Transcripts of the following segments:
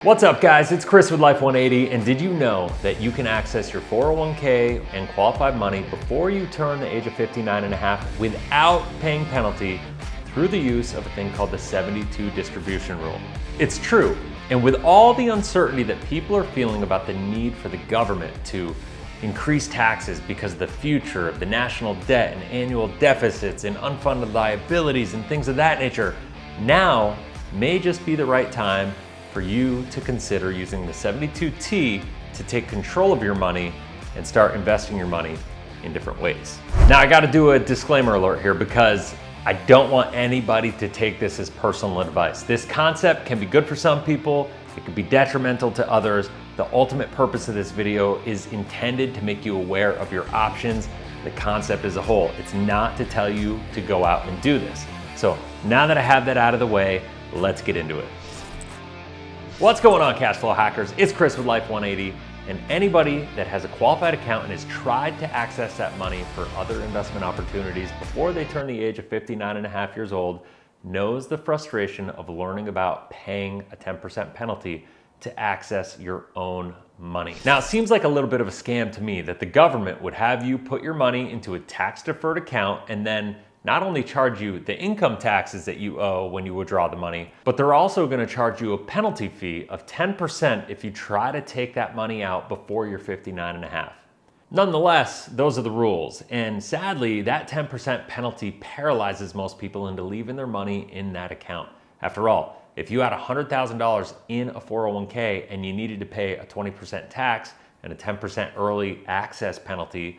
What's up guys, it's Chris with Life 180, and did you know that you can access your 401k and qualified money before you turn the age of 59 and a half without paying penalty through the use of a thing called the 72 distribution rule? It's true, and with all the uncertainty that people are feeling about the need for the government to increase taxes because of the future of the national debt and annual deficits and unfunded liabilities and things of that nature, now may just be the right time for you to consider using the 72T to take control of your money and start investing your money in different ways. Now I gotta do a disclaimer alert here because I don't want anybody to take this as personal advice. This concept can be good for some people, it can be detrimental to others. The ultimate purpose of this video is intended to make you aware of your options, the concept as a whole. It's not to tell you to go out and do this. So now that I have that out of the way, let's get into it. What's going on, Cashflow hackers? It's Chris with Life 180, and anybody that has a qualified account and has tried to access that money for other investment opportunities before they turn the age of 59 and a half years old knows the frustration of learning about paying a 10% penalty to access your own money. Now, it seems like a little bit of a scam to me that the government would have you put your money into a tax-deferred account and then not only charge you the income taxes that you owe when you withdraw the money, but they're also gonna charge you a penalty fee of 10% if you try to take that money out before you're 59 and a half. Nonetheless, those are the rules. And sadly, that 10% penalty paralyzes most people into leaving their money in that account. After all, if you had $100,000 in a 401k and you needed to pay a 20% tax and a 10% early access penalty,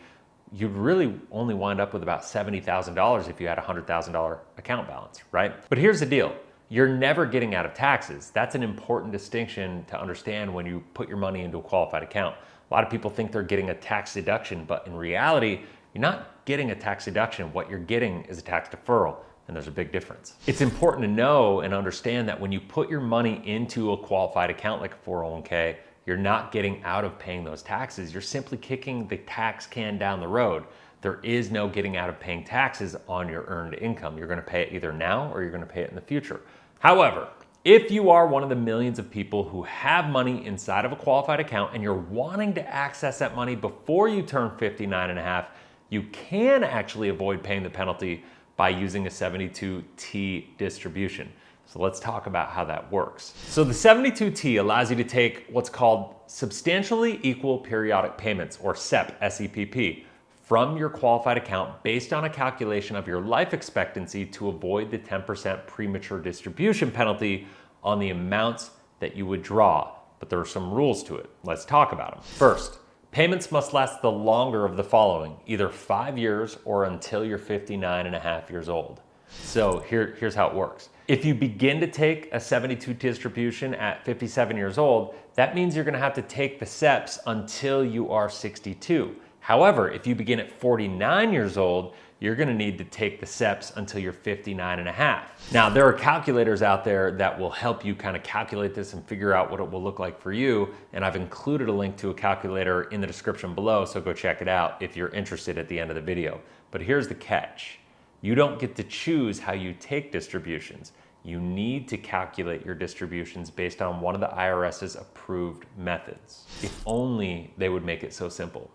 you'd really only wind up with about $70,000 if you had a $100,000 account balance, right? But here's the deal. You're never getting out of taxes. That's an important distinction to understand when you put your money into a qualified account. A lot of people think they're getting a tax deduction, but in reality, you're not getting a tax deduction. What you're getting is a tax deferral, and there's a big difference. It's important to know and understand that when you put your money into a qualified account like a 401k, you're not getting out of paying those taxes. You're simply kicking the tax can down the road. There is no getting out of paying taxes on your earned income. You're gonna pay it either now or you're gonna pay it in the future. However, if you are one of the millions of people who have money inside of a qualified account and you're wanting to access that money before you turn 59 and a half, you can actually avoid paying the penalty by using a 72T distribution. So let's talk about how that works. So the 72T allows you to take what's called substantially equal periodic payments, or SEP, S-E-P-P, from your qualified account based on a calculation of your life expectancy to avoid the 10% premature distribution penalty on the amounts that you would draw. But there are some rules to it. Let's talk about them. First, payments must last the longer of the following, either 5 years or until you're 59 and a half years old. So here's how it works. If you begin to take a 72 distribution at 57 years old, that means you're gonna have to take the SEPs until you are 62. However, if you begin at 49 years old, you're gonna need to take the SEPs until you're 59 and a half. Now, there are calculators out there that will help you kind of calculate this and figure out what it will look like for you. And I've included a link to a calculator in the description below, so go check it out if you're interested at the end of the video. But here's the catch. You don't get to choose how you take distributions. You need to calculate your distributions based on one of the IRS's approved methods. If only they would make it so simple.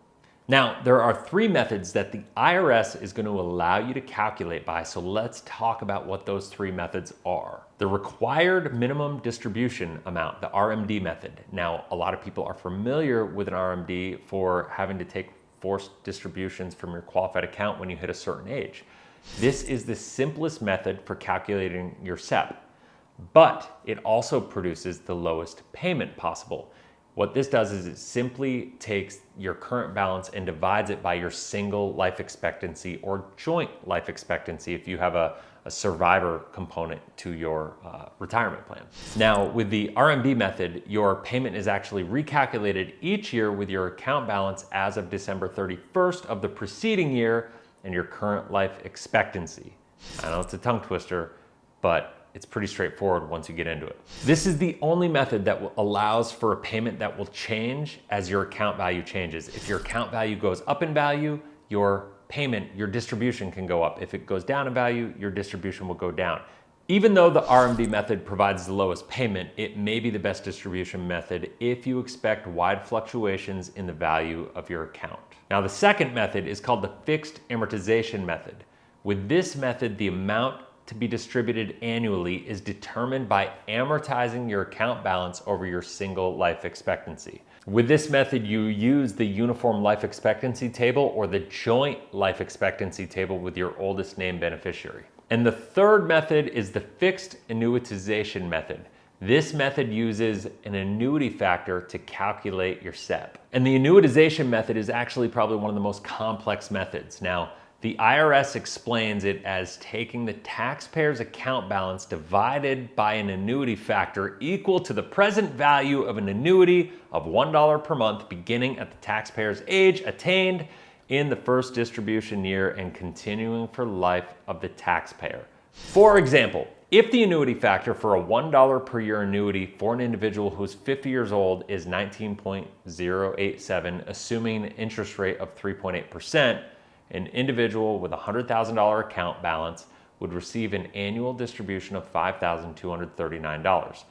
Now, there are 3 methods that the IRS is going to allow you to calculate by, so let's talk about what those 3 methods are. The required minimum distribution amount, the RMD method. Now, a lot of people are familiar with an RMD for having to take forced distributions from your qualified account when you hit a certain age. This is the simplest method for calculating your SEP, but it also produces the lowest payment possible. What this does is it simply takes your current balance and divides it by your single life expectancy or joint life expectancy if you have a survivor component to your retirement plan. Now, with the RMD method, your payment is actually recalculated each year with your account balance as of December 31st of the preceding year and your current life expectancy. I know it's a tongue twister, but it's pretty straightforward once you get into it. This is the only method that allows for a payment that will change as your account value changes. If your account value goes up in value, your payment, your distribution can go up. If it goes down in value, your distribution will go down. Even though the RMD method provides the lowest payment, it may be the best distribution method if you expect wide fluctuations in the value of your account. Now, the second method is called the fixed amortization method. With this method, the amount to be distributed annually is determined by amortizing your account balance over your single life expectancy. With this method, you use the uniform life expectancy table or the joint life expectancy table with your oldest named beneficiary. And the third method is the fixed annuitization method. This method uses an annuity factor to calculate your SEP. And the annuitization method is actually probably one of the most complex methods. Now, the IRS explains it as taking the taxpayer's account balance divided by an annuity factor equal to the present value of an annuity of $1 per month beginning at the taxpayer's age attained in the first distribution year and continuing for life of the taxpayer. For example, if the annuity factor for a $1 per year annuity for an individual who's 50 years old is 19.087, assuming an interest rate of 3.8%, an individual with a $100,000 account balance would receive an annual distribution of $5,239.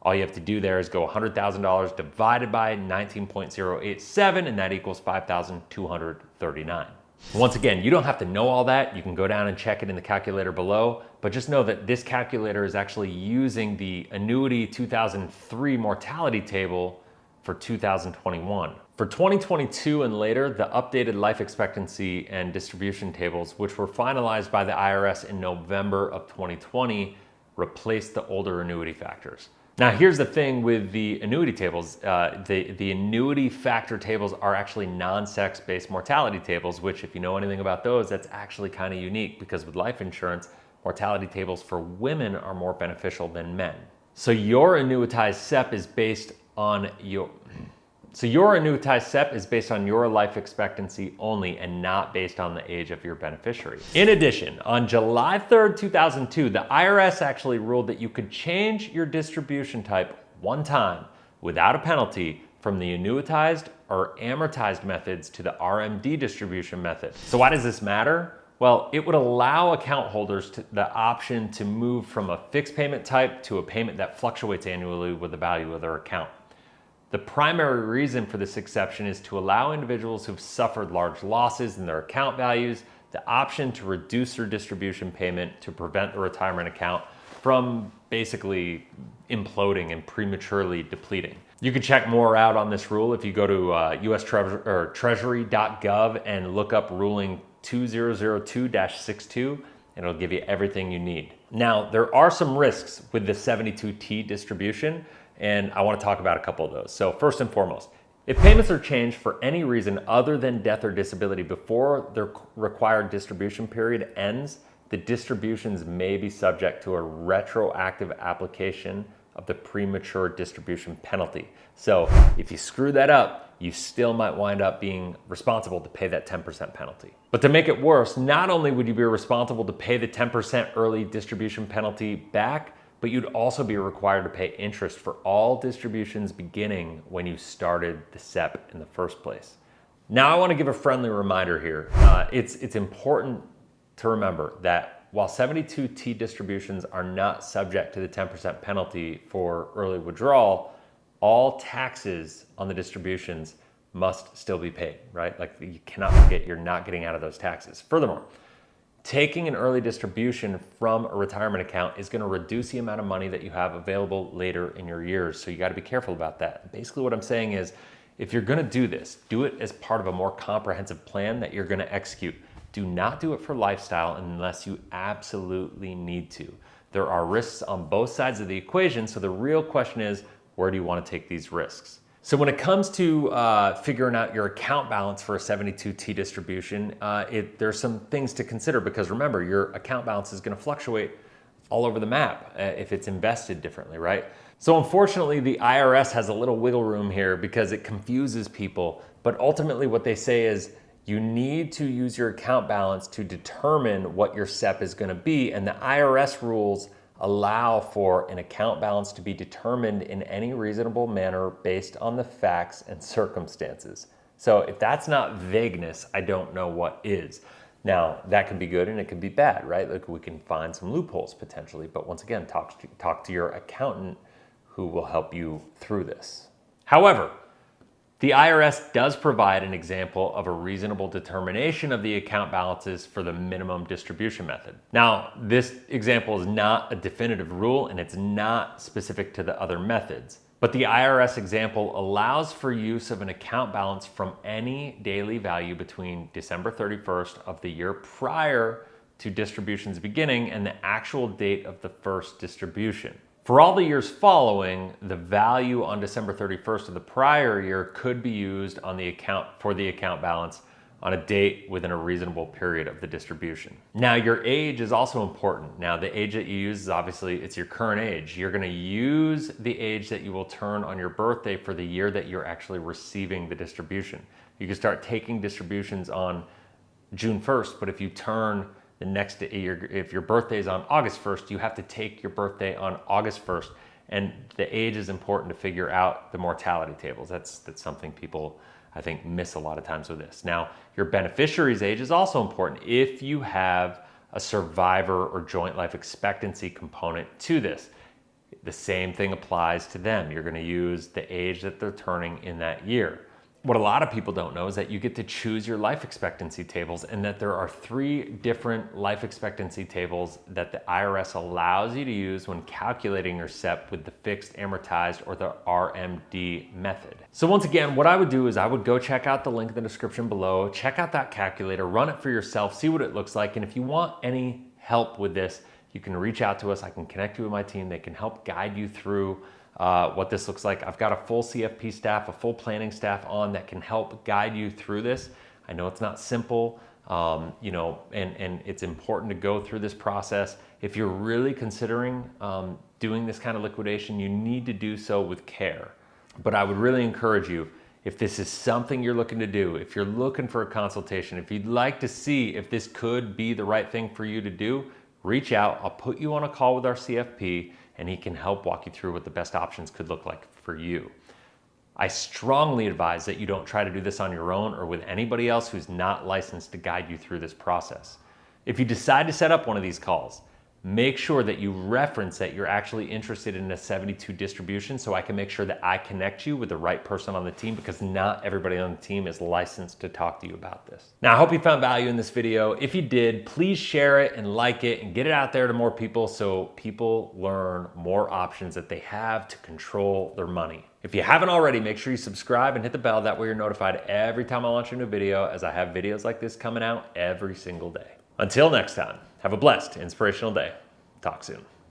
All you have to do there is go $100,000 divided by 19.087, and that equals $5,239. Once again, you don't have to know all that. You can go down and check it in the calculator below, but just know that this calculator is actually using the annuity 2003 mortality table for 2021. For 2022 and later, the updated life expectancy and distribution tables, which were finalized by the IRS in November of 2020, replaced the older annuity factors. Now, here's the thing with the annuity tables. The annuity factor tables are actually non-sex-based mortality tables, which if you know anything about those, that's actually kind of unique because with life insurance, mortality tables for women are more beneficial than men. So your annuitized SEP is based on your life expectancy only and not based on the age of your beneficiary. In addition, on July 3rd, 2002, the IRS actually ruled that you could change your distribution type one time without a penalty from the annuitized or amortized methods to the RMD distribution method. So why does this matter? Well, it would allow account holders the option to move from a fixed payment type to a payment that fluctuates annually with the value of their account. The primary reason for this exception is to allow individuals who've suffered large losses in their account values the option to reduce their distribution payment to prevent the retirement account from basically imploding and prematurely depleting. You can check more out on this rule if you go to Treasury.gov and look up ruling 2002-62, and it'll give you everything you need. Now, there are some risks with the 72T distribution, and I want to talk about a couple of those. So first and foremost, if payments are changed for any reason other than death or disability before their required distribution period ends, the distributions may be subject to a retroactive application of the premature distribution penalty. So if you screw that up, you still might wind up being responsible to pay that 10% penalty. But to make it worse, not only would you be responsible to pay the 10% early distribution penalty back, but you'd also be required to pay interest for all distributions beginning when you started the SEP in the first place. Now, I want to give a friendly reminder here. It's important to remember that while 72T distributions are not subject to the 10% penalty for early withdrawal, all taxes on the distributions must still be paid, right? Like, you cannot forget you're not getting out of those taxes. Furthermore, taking an early distribution from a retirement account is going to reduce the amount of money that you have available later in your years. So you got to be careful about that. Basically what I'm saying is, if you're going to do this, do it as part of a more comprehensive plan that you're going to execute. Do not do it for lifestyle unless you absolutely need to. There are risks on both sides of the equation. So the real question is, where do you want to take these risks? So when it comes to figuring out your account balance for a 72T distribution, there's some things to consider because remember, your account balance is going to fluctuate all over the map if it's invested differently, right? So unfortunately, the IRS has a little wiggle room here because it confuses people. But ultimately what they say is you need to use your account balance to determine what your SEP is going to be. And the IRS rules allow for an account balance to be determined in any reasonable manner based on the facts and circumstances. So if that's not vagueness, I don't know what is. Now, that can be good and it can be bad, right? Like we can find some loopholes potentially, but once again, talk to your accountant who will help you through this. However, the IRS does provide an example of a reasonable determination of the account balances for the minimum distribution method. Now, this example is not a definitive rule and it's not specific to the other methods, but the IRS example allows for use of an account balance from any daily value between December 31st of the year prior to distribution's beginning and the actual date of the first distribution. For all the years following, the value on December 31st of the prior year could be used on the account for the account balance on a date within a reasonable period of the distribution. Now, your age is also important. Now, the age that you use is obviously, it's your current age. You're gonna use the age that you will turn on your birthday for the year that you're actually receiving the distribution. You can start taking distributions on June 1st, but if you turn the next year, if your birthday is on August 1st, you have to take your birthday on August 1st. And the age is important to figure out the mortality tables. That's something people, I think, miss a lot of times with this. Now, your beneficiary's age is also important if you have a survivor or joint life expectancy component to this. The same thing applies to them. You're gonna use the age that they're turning in that year. What a lot of people don't know is that you get to choose your life expectancy tables and that there are 3 different life expectancy tables that the IRS allows you to use when calculating your SEP with the fixed, amortized, or the RMD method. So once again, what I would do is I would go check out the link in the description below, check out that calculator, run it for yourself, see what it looks like. And if you want any help with this, you can reach out to us. I can connect you with my team. They can help guide you through what this looks like. I've got a full CFP staff, a full planning staff on that can help guide you through this. I know it's not simple, you know, and it's important to go through this process. If you're really considering doing this kind of liquidation, you need to do so with care. But I would really encourage you, if this is something you're looking to do, if you're looking for a consultation, if you'd like to see if this could be the right thing for you to do, reach out. I'll put you on a call with our CFP and he can help walk you through what the best options could look like for you. I strongly advise that you don't try to do this on your own or with anybody else who's not licensed to guide you through this process. If you decide to set up one of these calls, make sure that you reference that you're actually interested in a 72 distribution so I can make sure that I connect you with the right person on the team, because not everybody on the team is licensed to talk to you about this. Now, I hope you found value in this video. If you did, please share it and like it and get it out there to more people so people learn more options that they have to control their money. If you haven't already, make sure you subscribe and hit the bell. That way you're notified every time I launch a new video, as I have videos like this coming out every single day. Until next time, have a blessed, inspirational day. Talk soon.